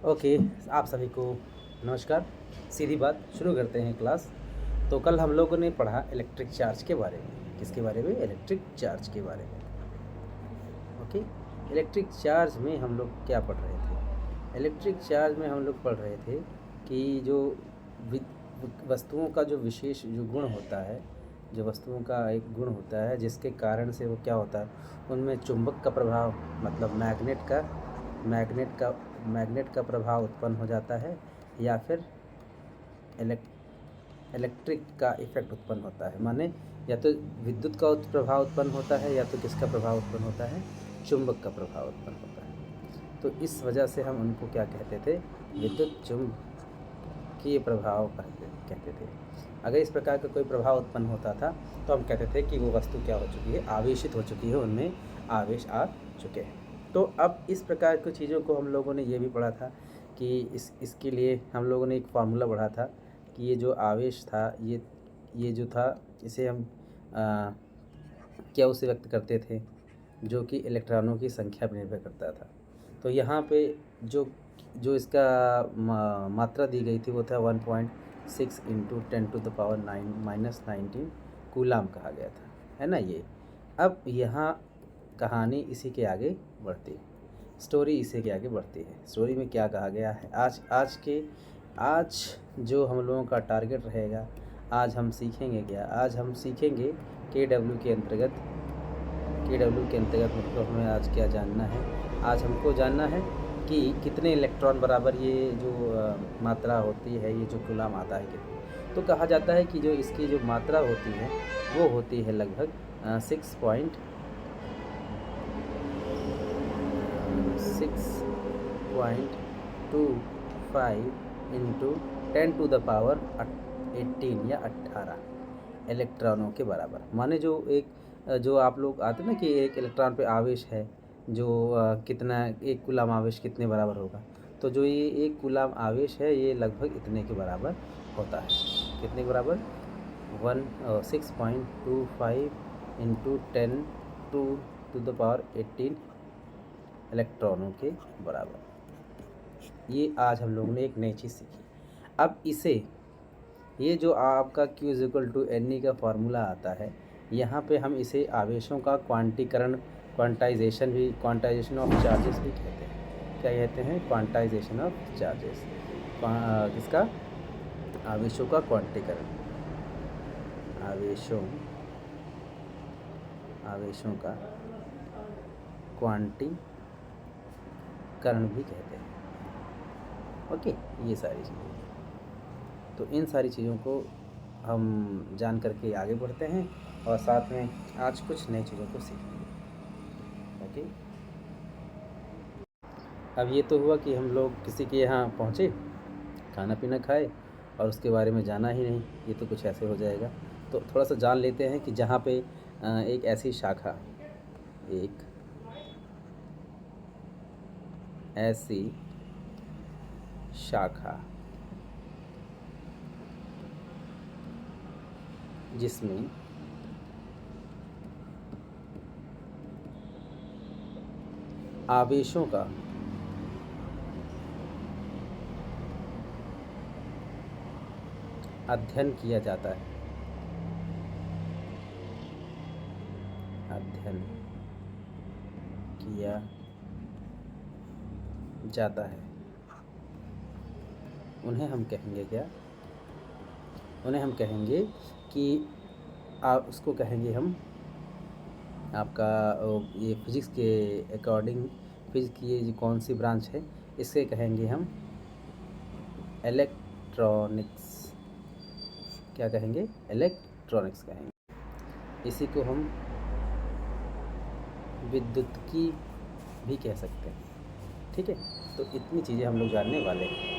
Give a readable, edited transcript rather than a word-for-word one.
Okay, आप सभी को नमस्कार। सीधी बात शुरू करते हैं क्लास। तो कल हम लोगों ने पढ़ा इलेक्ट्रिक चार्ज के बारे में। किसके बारे में? इलेक्ट्रिक चार्ज के बारे में। ओके, इलेक्ट्रिक चार्ज में हम लोग क्या पढ़ रहे थे? इलेक्ट्रिक चार्ज में हम लोग पढ़ रहे थे कि जो वस्तुओं का जो विशेष जो गुण होता है, जो वस्तुओं का एक गुण होता है जिसके कारण से वो क्या होता है, उनमें चुंबक का प्रभाव मतलब मैग्नेट का प्रभाव उत्पन्न हो जाता है, या फिर इलेक्ट्रिक का इफेक्ट उत्पन्न होता है। माने या तो विद्युत का प्रभाव उत्पन्न होता है, या तो किसका प्रभाव उत्पन्न होता है? चुंबक का प्रभाव उत्पन्न होता है। तो इस वजह से हम उनको क्या कहते थे? विद्युत चुंबकीय प्रभाव कहते थे। अगर इस प्रकार का कोई प्रभाव उत्पन्न होता था तो हम कहते थे कि वो वस्तु क्या हो चुकी है? आवेशित हो चुकी है, उनमें आवेश आ चुके हैं। तो अब इस प्रकार की चीज़ों को हम लोगों ने ये भी पढ़ा था कि इसके लिए हम लोगों ने एक फार्मूला पढ़ा था कि ये जो आवेश था, ये जो था, इसे हम क्या उसे व्यक्त करते थे? जो कि इलेक्ट्रॉनों की संख्या पर निर्भर करता था। तो यहाँ पे जो जो इसका मात्रा दी गई थी वो था 1.6 इंटू 10⁻⁹ कूलाम कहा गया था, है ना ये। अब यहाँ कहानी इसी के आगे बढ़ती है, स्टोरी इसी के आगे बढ़ती है। स्टोरी में क्या कहा गया है? आज जो हम लोगों का टारगेट रहेगा, आज हम सीखेंगे क्या? आज हम सीखेंगे KW के अंतर्गत मतलब हमें आज क्या जानना है? आज हमको जानना है कि कितने इलेक्ट्रॉन बराबर ये जो मात्रा होती है, ये जो कूलाम आता है कितने। तो कहा जाता है कि जो इसकी जो मात्रा होती है वो होती है लगभग 6.25 इंटू 10⁻18 या 18 इलेक्ट्रॉनों के बराबर। माने जो आप लोग आते ना कि एक इलेक्ट्रॉन पे आवेश है, जो कितना एक कूलाम आवेश कितने बराबर होगा, तो जो ये एक कूलाम आवेश है ये लगभग इतने के बराबर होता है। कितने के बराबर? 6.25 इंटू 10⁻18 इलेक्ट्रॉनों के बराबर। ये आज हम लोगों ने एक नई चीज़ सीखी। अब ये जो आपका Q = NE का फार्मूला आता है, यहाँ पे हम इसे आवेशों का क्वांटाइजेशन ऑफ चार्जेस भी कहते हैं। क्या कहते हैं? Quantization of charges. किसका? आवेशों का क्वांटीकरण। आवेशों का क्वांटीकरण भी कहते हैं। ओके, ये सारी चीज़ें। तो इन सारी चीज़ों को हम जान करके आगे बढ़ते हैं और साथ में आज कुछ नई चीज़ों को सीखेंगे। ओके, अब ये तो हुआ कि हम लोग किसी के यहाँ पहुँचे, खाना पीना खाए और उसके बारे में जाना ही नहीं, ये तो कुछ ऐसे हो जाएगा। तो थोड़ा सा जान लेते हैं कि जहाँ पे एक ऐसी शाखा जिसमें आवेशों का अध्ययन किया जाता है। उन्हें हम कहेंगे क्या? उन्हें हम कहेंगे कि उसको कहेंगे हम आपका ये फिजिक्स के अकॉर्डिंग, फिजिक्स की ये जो कौन सी ब्रांच है, इसे कहेंगे हम इलेक्ट्रॉनिक्स। क्या कहेंगे? इलेक्ट्रॉनिक्स कहेंगे। इसी को हम विद्युत की भी कह सकते हैं। ठीक है, तो इतनी चीज़ें हम लोग जानने वाले हैं।